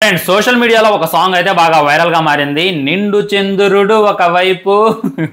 And social మీడియాలో ఒక song అయితే బాగా వైరల్ గా మారింది. నిండు చంద్రుడు ఒకవైపు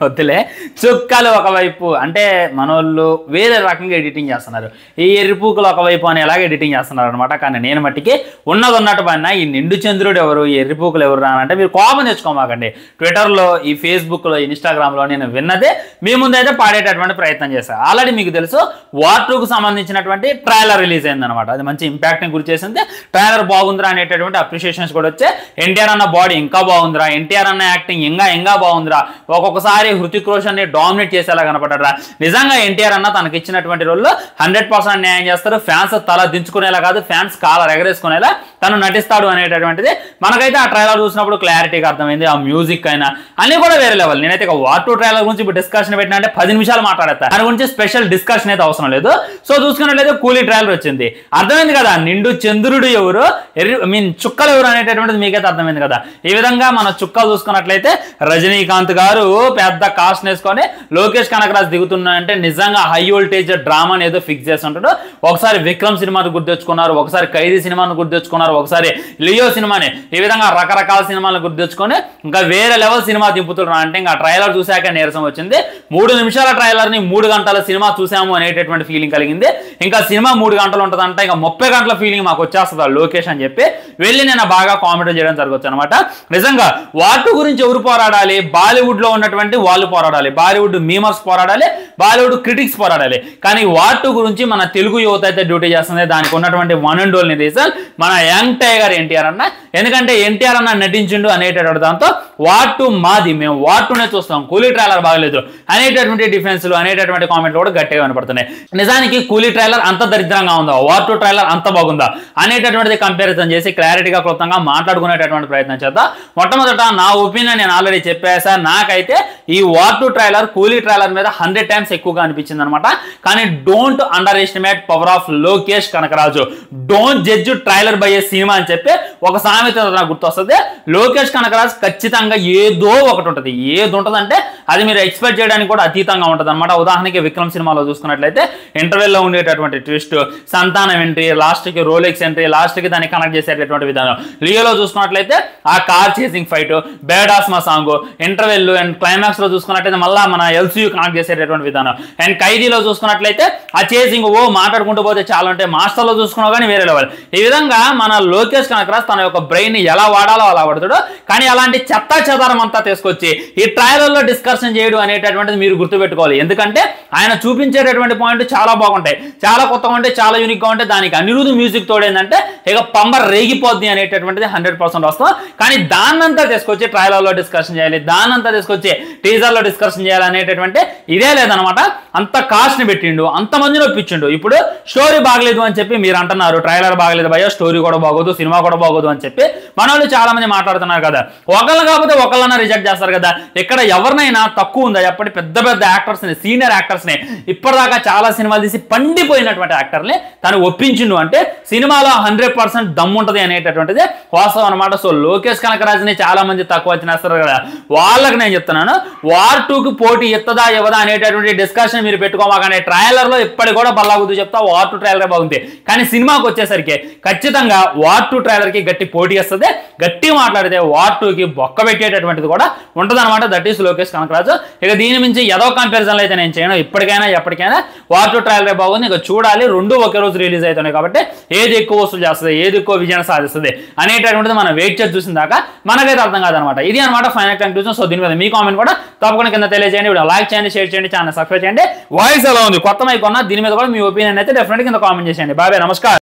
వద్దులే చుక్కలు ఒకవైపు అంటే మనోళ్ళు వేరే రకంగా ఎడిటింగ్ చేస్తున్నారు. ఈ ఎర్రిపూకలు ఒకవైపు అని ఎలాగ ఎడిటింగ్ చేస్తున్నారు అనమాట. కానీ నేను మట్టికి ఉన్నది ఉన్నట్టు పైన ఈ నిండు చంద్రుడు ఎవరు, ఈ ఎర్రిపూకలు ఎవరు అని అంటే మీరు కోపం తెచ్చుకోమాకండి. ట్విట్టర్లో, ఈ ఫేస్బుక్లో, ఇన్స్టాగ్రామ్లో నేను విన్నదే మీ ముందైతే పాడేటటువంటి ప్రయత్నం చేశాను. ఆల్రెడీ మీకు తెలుసు వార్ 2కు సంబంధించినటువంటి ట్రైలర్ రిలీజ్ అయిందనమాట. అది మంచి ఇంపాక్ట్ని గురి చేసింది. ట్రైలర్ బాగుందిరా అనేటటువంటి అప్రిషియేషన్స్ కూడా వచ్చాయి. ఎన్టీఆర్ అన్న బాడీ ఇంకా బాగుందిరా, ఎన్టీఆర్ అన్న యాక్టింగ్ ఇంకా బాగుందిరా, ఒక్కొక్కసారి హృతిక్ రోషన్ ని డామినేట్ చేసేలా కనపడ్డా. నిజంగా ఎన్టీఆర్ అన్న తనకి ఇచ్చినటువంటి రోల్లో 100% న్యాయం చేస్తారు. ఫ్యాన్స్ తల దించుకునేలా కాదు, ఫ్యాన్స్ కాలర్ ఎగరేసుకునేలా తను నటిస్తాడు అనేటటువంటిది మనకైతే ఆ ట్రైలర్ చూసినప్పుడు క్లారిటీగా అర్థమైంది. ఆ మ్యూజిక్ అయినా అన్ని కూడా వేరే లెవెల్. నేనైతే వార్ 2 ట్రైలర్ గురించి ఇప్పుడు డిస్కషన్ పెట్టినా అంటే 10 నిమిషాలు మాట్లాడతా. దాని గురించి స్పెషల్ డిస్కషన్ అయితే అవసరం లేదు. సో చూసుకున్నట్లయితే కూలీ ట్రైలర్ వచ్చింది, అర్థమైంది కదా నిండు చంద్రుడు ఎవరు, చుక్కలు ఎవరు అనేటటువంటిది మీకైతే అర్థమైంది కదా. ఈ విధంగా మన చుక్కలు చూసుకున్నట్లయితే రజనీకాంత్ గారు పెద్ద కాస్ట్ వేసుకొని లోకేష్ కనకరాజ్ దిగుతున్నాయంటే నిజంగా హై వోల్టేజ్ డ్రామాని ఏదో ఫిక్స్ చేసి ఉంటాడు. ఒకసారి విక్రమ్ సినిమాను గుర్తెచ్చుకున్నారు, ఒకసారి ఖైదీ సినిమాను గుర్తెచ్చుకున్నారు, ఒకసారి లియో సినిమాని, ఈ విధంగా రకరకాల సినిమాలను గుర్తెచ్చుకొని ఇంకా వేరే లెవెల్ సినిమా దింపుతున్నారు. అంటే ఇంకా ట్రైలర్ చూశాక నీరసం వచ్చింది. 3 నిమిషాల ట్రైలర్ ని 3 గంటల సినిమా చూసాము అనేటటువంటి ఫీలింగ్ కలిగింది. ఇంకా సినిమా 3 గంటలు ఉంటుందంటే ఇంకా 30 గంటల ఫీలింగ్ మాకు వచ్చేస్తుంది లోకేష్ అని చెప్పి వెళ్ళి నేను బాగా కామెంట్ చేయడం జరగచ్చు అనమాట. నిజంగా వార్ 2 గురించి ఎవరు పోరాడాలి? బాలీవుడ్ లో ఉన్నటువంటి వాళ్ళు పోరాడాలి, బాలీవుడ్ మీమర్స్ పోరాడాలి, బాలీవుడ్ క్రిటిక్స్ పోరాడాలి. కానీ వార్ 2 గురించి మన తెలుగు యువత అయితే డ్యూటీ చేస్తుంది. దానికి ఉన్నటువంటి వన్ అండ్ ఓన్లీ రీజన్ మన యంగ్ టైగర్ ఎన్టీఆర్ అన్న. ఎందుకంటే ఎన్టీఆర్ అన్న నటించిండు అనేటటువంటి దాంతో వార్ 2 మాది, మేము వార్ 2నే చూస్తాం, కూలీ ట్రైలర్ బాగలేదు అనేటటువంటి డిఫెన్స్లు అనేటటువంటి కామెంట్లు కూడా గట్టిగా కనపడుతున్నాయి. నిజానికి కూలీ ట్రైలర్ అంత దరిద్రంగా ఉందా, వార్ 2 ట్రైలర్ అంత బాగుందా అనేటటువంటిది కంపారిజన్ చేసి క్లారిటీగా క్లుప్తంగా మాట్లాడుకునేటటువంటి ప్రయత్నం చేద్దాం. మొట్టమొదట నా ఒపీనియన్ నేను ఆల్రెడీ చెప్పేసా. నాకైతే ఈ వార్ 2 ట్రైలర్ కూలీ ట్రైలర్ మీద 100 టైమ్స్ ఎక్కువగా అనిపించింది అనమాట. కానీ don't underestimate power of Lokesh Kanagaraj. Don't judge trailer by a cinema అని చెప్పి ఒక సామెత నాకు గుర్తొస్తుంది. లోకేష్ కనకరాజ్ ఖచ్చితంగా ఏదో ఒకటి ఉంటుంది. ఏది ఉంటుంది అంటే అది మీరు ఎక్స్పెక్ట్ చేయడానికి కూడా అతీతంగా ఉంటుంది అనమాట. ఉదాహరణకి విక్రమ్ సినిమాలో చూసుకున్నట్లయితే ఇంటర్వెల్లో ఉండేటటువంటి ట్విస్ట్, సంతానం ఎంట్రీ, లాస్ట్కి రోలెక్స్ ఎంట్రీ, లాస్ట్కి దాన్ని కనెక్ట్ చేసేటటువంటి విధానం. లియోలో చూసుకున్నట్లయితే ఆ కార్ చేసింగ్ ఫైట్, బేడాస్మా సాంగ్, ఇంటర్వెల్ అండ్ క్లైమాక్స్ లో చూసుకున్నట్లయితే మళ్ళీ మన ఎల్సీయూ కనెక్ట్ చేసేటటువంటి విధానం. అండ్ ఖైదీలో చూసుకున్నట్లయితే ఆ చేసింగ్ మాట్లాడుకుంటూ పోతే చాలా ఉంటాయి. మాస్టర్లో చూసుకున్నా కానీ వేరే లెవెల్. ఈ విధంగా మన లోకేష్ కనకరాజ్ తన యొక్క బ్రెయిన్ ని ఎలా వాడాలో అలా వాడతాడు. కానీ అలాంటి చెత్తా చెదారం అంతా తీసుకొచ్చి ఈ ట్రయల్లో డిస్కషన్ చేయడం అనేటటువంటిది మీరు గుర్తుపెట్టుకోవాలి. ఎందుకంటే ఆయన చూపించేటటువంటి పాయింట్ చాలా బాగుంటాయి, చాలా కొత్తగా ఉంటాయి, చాలా యూనిక్ గా ఉంటాయి. దానికి అనిరుద్ధ మ్యూజిక్ తోడేందంటే ఇక పంబర్ రేగిపోద్ది అనేటటువంటిది 100% వస్తాం. కానీ దాన్నంతా తీసుకొచ్చి ట్రయల్లో డిస్కషన్ చేయాలి, దాన్నంతా తీసుకొచ్చి టీజర్లో డిస్కషన్ చేయాలి అనేటటువంటి ఇదే లేదనమాట. అంత కాస్ట్ ని పెట్టిండు, అంతమందిని ఒప్పించిండు. ఇప్పుడు స్టోరీ బాగలేదు అని చెప్పి మీరు అంటున్నారు, ట్రైలర్ బాగలేదు భయ్యా, స్టోరీ కూడా బాగోదు, సినిమా కూడా బాగోదు అని చెప్పి మన వాళ్ళు చాలా మంది మాట్లాడుతున్నారు కదా. ఒకళ్ళు కాకపోతే ఒకళ్ళన్నా రిజెక్ట్ చేస్తారు కదా. ఇక్కడ ఎవరినైనా తక్కువ ఉందా? ఎప్పటి పెద్ద పెద్ద యాక్టర్స్ ని, సీనియర్ యాక్టర్స్ ని, ఇప్పటిదాకా చాలా సినిమాలు తీసి పండిపోయినటువంటి యాక్టర్ని తను ఒప్పించిండు అంటే సినిమాలో 100% దమ్ము ఉంటుంది అనేటటువంటిది వాస్తవం అనమాట. సో లోకేష్ కనకరాజ్ని చాలా మంది తక్కువ తినేస్తారు కదా, వాళ్ళకి నేను చెప్తున్నాను వార్ 2కి పోటీ ఎత్తదా ఇవ్వదా అనేటటువంటి డిస్కషన్ మీరు పెట్టుకోమాకండి. ట్రైలర్ లో ఇప్పటికి కూడా బల్లాగుద్దు చెప్తా వార్ 2 ట్రైలర్ బాగుంది. కానీ సినిమాకి వచ్చేసరికి ఖచ్చితంగా వార్ 2 ట్రైలర్ కి గట్టి పోటీ వస్తుంది. గట్టి మాట్లాడితే వార్ 2కి బొక్క పెట్టేటటువంటిది కూడా ఉంటుంది అనమాట. That is Lokesh Kanagaraj. ఇక దీని మించి ఏదో కంపారిజన్లు అయితే నేను చేయను. ఇప్పటికైనా ఎప్పటికైనా వార్ 2 ట్రైలర్ బాగుంది. ఇక చూడాలి, రెండు ఒకే రోజు రిలీజ్ అవుతున్నాయి కాబట్టి ఏది ఎక్కువ వసూలు చేస్తుంది, ఏది ఎక్కువ విజయం సాధిస్తుంది అనేటటువంటిది మనం వెయిట్ చేసి చూసిన దాకా మనకైతే అర్థం కాదనమాట. ఇది అనమాట ఫైనల్ కంక్లూజన్. సో దీని మీద మీ కామెంట్ కూడా తప్పకుండా కింద తెలియజేయండి. ఇప్పుడు లైక్ చేయండి, షేర్ చేయండి, ఛానల్ సబ్స్క్రైబ్ చేయండి. వాయిస్ ఎలా ఉంది, కొత్త మైక్ ఉన్నా దీని మీద కూడా మీ ఒపీనియన్ అయితే డెఫినెట్గా కింద కామెంట్ చేయండి. బాయ్, నమస్కారం.